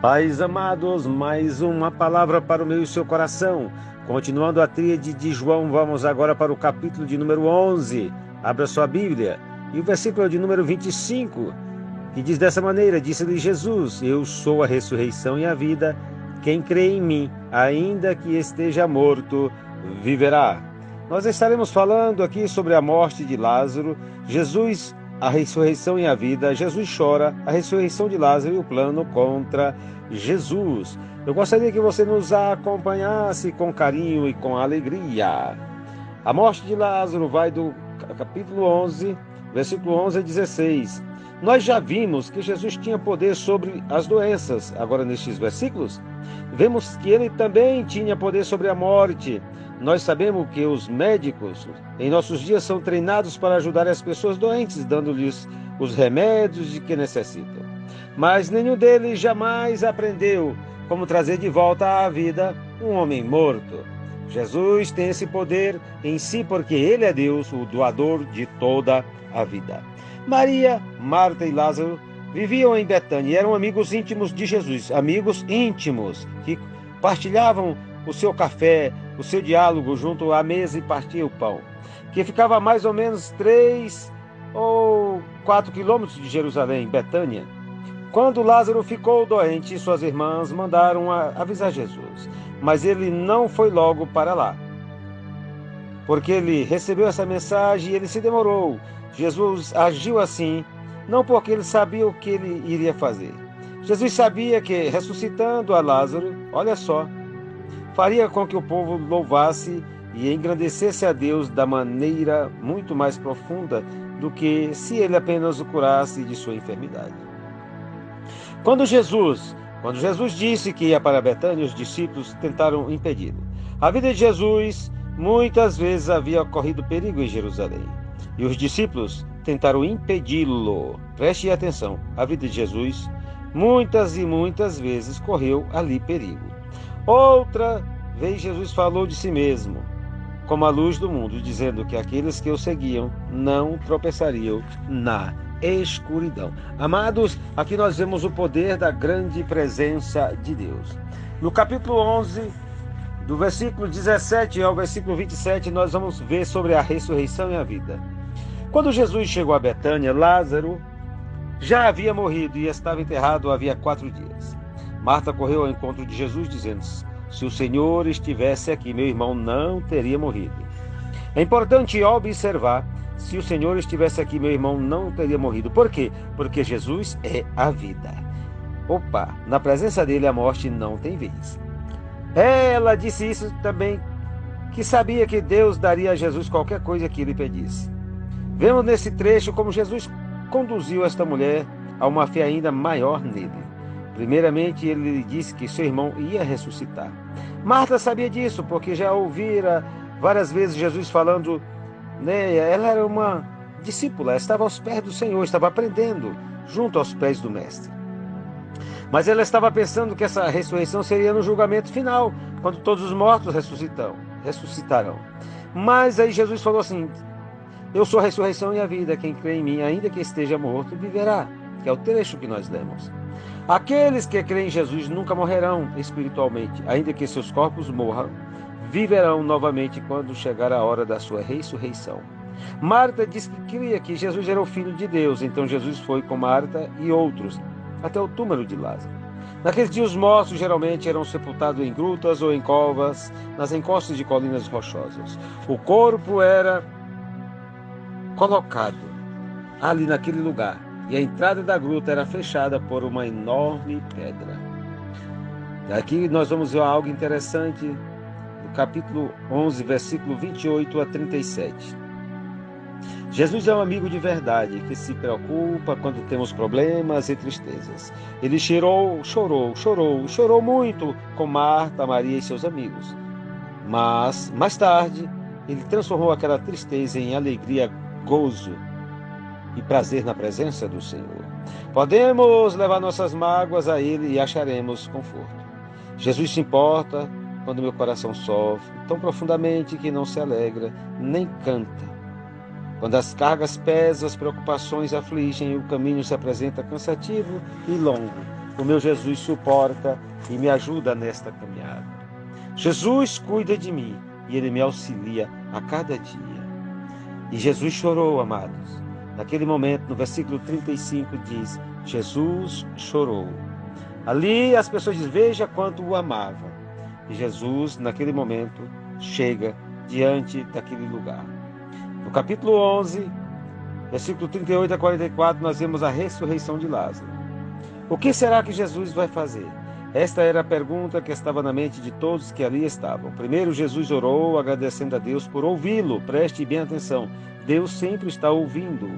Pais amados, mais uma palavra para o meu e seu coração. Continuando a tríade de João, vamos agora para o capítulo de número 11. Abra sua Bíblia. E o versículo de número 25, que diz dessa maneira: Disse-lhe Jesus: Eu sou a ressurreição e a vida. Quem crê em mim, ainda que esteja morto, viverá. Nós estaremos falando aqui sobre a morte de Lázaro. Jesus, a ressurreição e a vida. Jesus chora, a ressurreição de Lázaro e o plano contra Jesus. Eu gostaria que você nos acompanhasse com carinho e com alegria. A morte de Lázaro vai do capítulo 11, versículo 11 a 16. Nós já vimos que Jesus tinha poder sobre as doenças. Agora, nestes versículos, vemos que ele também tinha poder sobre a morte. Nós sabemos que os médicos, em nossos dias, são treinados para ajudar as pessoas doentes, dando-lhes os remédios de que necessitam. Mas nenhum deles jamais aprendeu como trazer de volta à vida um homem morto. Jesus tem esse poder em si porque ele é Deus, o doador de toda a vida. Maria, Marta e Lázaro viviam em Betânia e eram amigos íntimos de Jesus, amigos íntimos que partilhavam o seu café, o seu diálogo junto à mesa e partiam o pão, que ficava a mais ou menos 3 ou 4 quilômetros de Jerusalém, Betânia. Quando Lázaro ficou doente, suas irmãs mandaram avisar Jesus, mas ele não foi logo para lá, porque ele recebeu essa mensagem e ele se demorou. Jesus agiu assim, não porque ele sabia o que ele iria fazer. Jesus sabia que, ressuscitando a Lázaro, olha só, faria com que o povo louvasse e engrandecesse a Deus da maneira muito mais profunda do que se ele apenas o curasse de sua enfermidade. Quando Jesus disse que ia para Betânia, os discípulos tentaram impedi-lo. A vida de Jesus muitas vezes havia corrido perigo em Jerusalém. E os discípulos tentaram impedi-lo. Preste atenção, a vida de Jesus muitas e muitas vezes correu ali perigo. Outra vez Jesus falou de si mesmo, como a luz do mundo, dizendo que aqueles que o seguiam não tropeçariam na escuridão. Amados, aqui nós vemos o poder da grande presença de Deus. No capítulo 11, do versículo 17 ao versículo 27, nós vamos ver sobre a ressurreição e a vida. Quando Jesus chegou a Betânia, Lázaro já havia morrido e estava enterrado havia 4 dias. Marta correu ao encontro de Jesus, dizendo: Se o Senhor estivesse aqui, meu irmão não teria morrido. É importante observar: se o Senhor estivesse aqui, meu irmão não teria morrido. Por quê? Porque Jesus é a vida. Na presença dele a morte não tem vez. Ela disse isso também, que sabia que Deus daria a Jesus qualquer coisa que ele pedisse. Vemos nesse trecho como Jesus conduziu esta mulher a uma fé ainda maior nele. Primeiramente, ele lhe disse que seu irmão ia ressuscitar. Marta sabia disso, porque já ouvira várias vezes Jesus falando, ela era uma discípula, estava aos pés do Senhor, estava aprendendo junto aos pés do Mestre. Mas ela estava pensando que essa ressurreição seria no julgamento final, quando todos os mortos ressuscitarão. Mas aí Jesus falou assim: Eu sou a ressurreição e a vida, quem crê em mim, ainda que esteja morto, viverá. Que é o trecho que nós lemos. Aqueles que creem em Jesus nunca morrerão espiritualmente, ainda que seus corpos morram, viverão novamente quando chegar a hora da sua ressurreição. Marta disse que cria que Jesus era o Filho de Deus, então Jesus foi com Marta e outros até o túmulo de Lázaro. Naqueles dias, os mortos geralmente eram sepultados em grutas ou em covas, nas encostas de colinas rochosas. O corpo era colocado ali naquele lugar, e a entrada da gruta era fechada por uma enorme pedra. Aqui nós vamos ver algo interessante no capítulo 11, versículo 28 a 37. Jesus é um amigo de verdade, que se preocupa quando temos problemas e tristezas. Ele chorou muito com Marta, Maria e seus amigos. Mas, mais tarde, ele transformou aquela tristeza em alegria, gozo e prazer na presença do Senhor. Podemos levar nossas mágoas a Ele e acharemos conforto. Jesus se importa quando meu coração sofre tão profundamente que não se alegra, nem canta. Quando as cargas pesam, as preocupações afligem e o caminho se apresenta cansativo e longo. O meu Jesus suporta e me ajuda nesta caminhada. Jesus cuida de mim e Ele me auxilia a cada dia. E Jesus chorou, amados. Naquele momento, no versículo 35 diz, Jesus chorou. Ali as pessoas dizem, veja quanto o amava. E Jesus, naquele momento, chega diante daquele lugar. No capítulo 11, versículo 38 a 44, nós vemos a ressurreição de Lázaro. O que será que Jesus vai fazer? Esta era a pergunta que estava na mente de todos que ali estavam. Primeiro, Jesus orou, agradecendo a Deus por ouvi-lo. Preste bem atenção. Deus sempre está ouvindo.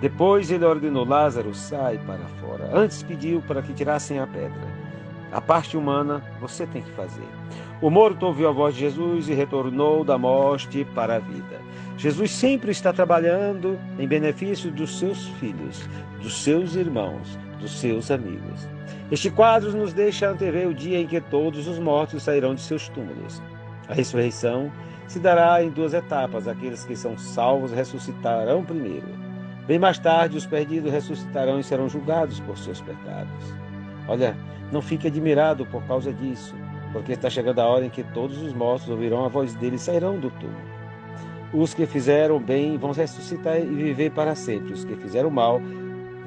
Depois ele ordenou, Lázaro, sai para fora. Antes pediu para que tirassem a pedra. A parte humana você tem que fazer. O morto ouviu a voz de Jesus e retornou da morte para a vida. Jesus sempre está trabalhando em benefício dos seus filhos, dos seus irmãos, dos seus amigos. Este quadro nos deixa antever o dia em que todos os mortos sairão de seus túmulos. A ressurreição se dará em duas etapas. Aqueles que são salvos ressuscitarão primeiro. Bem mais tarde, os perdidos ressuscitarão e serão julgados por seus pecados. Olha, não fique admirado por causa disso, porque está chegando a hora em que todos os mortos ouvirão a voz dele e sairão do túmulo. Os que fizeram bem vão ressuscitar e viver para sempre. Os que fizeram mal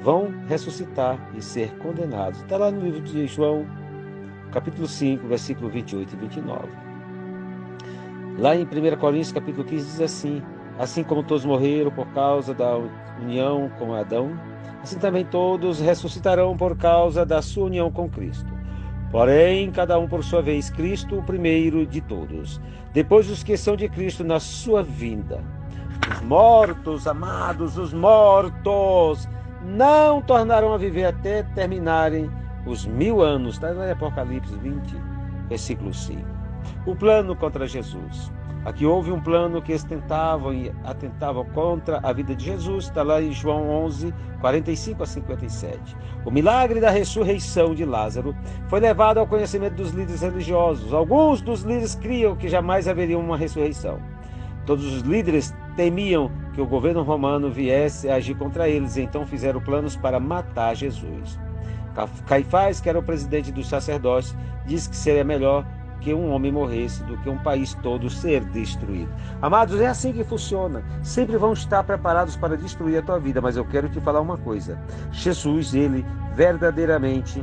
vão ressuscitar e ser condenados. Está lá no livro de João, capítulo 5, versículo 28 e 29. Lá em 1 Coríntios, capítulo 15, diz assim, assim como todos morreram por causa da união com Adão, assim também todos ressuscitarão por causa da sua união com Cristo. Porém, cada um por sua vez, Cristo o primeiro de todos. Depois os que são de Cristo na sua vinda. Os mortos, amados, os mortos não tornarão a viver até terminarem os 1000 anos. Está em Apocalipse 20, versículo 5. O plano contra Jesus. Aqui houve um plano que eles tentavam e atentavam contra a vida de Jesus. Está lá em João 11, 45 a 57. O milagre da ressurreição de Lázaro foi levado ao conhecimento dos líderes religiosos. Alguns dos líderes criam que jamais haveria uma ressurreição. Todos os líderes temiam que o governo romano viesse a agir contra eles, então fizeram planos para matar Jesus. Caifás, que era o presidente dos sacerdotes, disse que seria melhor que um homem morresse do que um país todo ser destruído. Amados, é assim que funciona. Sempre vão estar preparados para destruir a tua vida, mas eu quero te falar uma coisa. Jesus, ele verdadeiramente,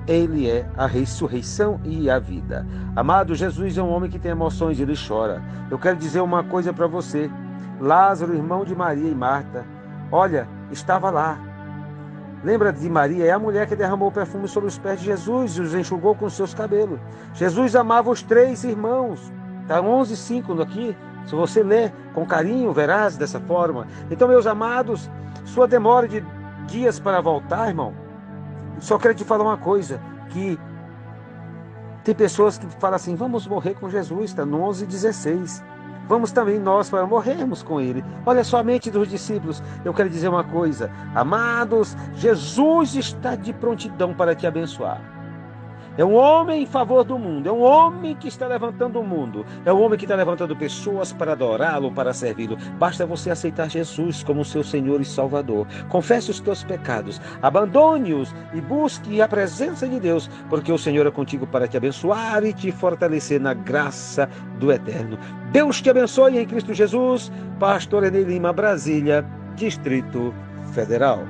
ele é a ressurreição e a vida. Amado, Jesus é um homem que tem emoções, ele chora. Eu quero dizer uma coisa para você. Lázaro, irmão de Maria e Marta, olha, estava lá. Lembra de Maria? É a mulher que derramou o perfume sobre os pés de Jesus e os enxugou com seus cabelos. Jesus amava os 3 irmãos. Está 11:5 aqui. Se você ler com carinho, verás dessa forma. Então, meus amados, sua demora de dias para voltar, irmão, só quero te falar uma coisa, que tem pessoas que falam assim, vamos morrer com Jesus, está no 11:16. Vamos também nós para morrermos com ele. Olha só a mente dos discípulos. Eu quero dizer uma coisa. Amados, Jesus está de prontidão para te abençoar. É um homem em favor do mundo. É um homem que está levantando o mundo. É um homem que está levantando pessoas para adorá-lo, para servi-lo. Basta você aceitar Jesus como seu Senhor e Salvador. Confesse os teus pecados. Abandone-os e busque a presença de Deus, porque o Senhor é contigo para te abençoar e te fortalecer na graça do Eterno. Deus te abençoe em Cristo Jesus. Pastor Enei Lima, Brasília, Distrito Federal.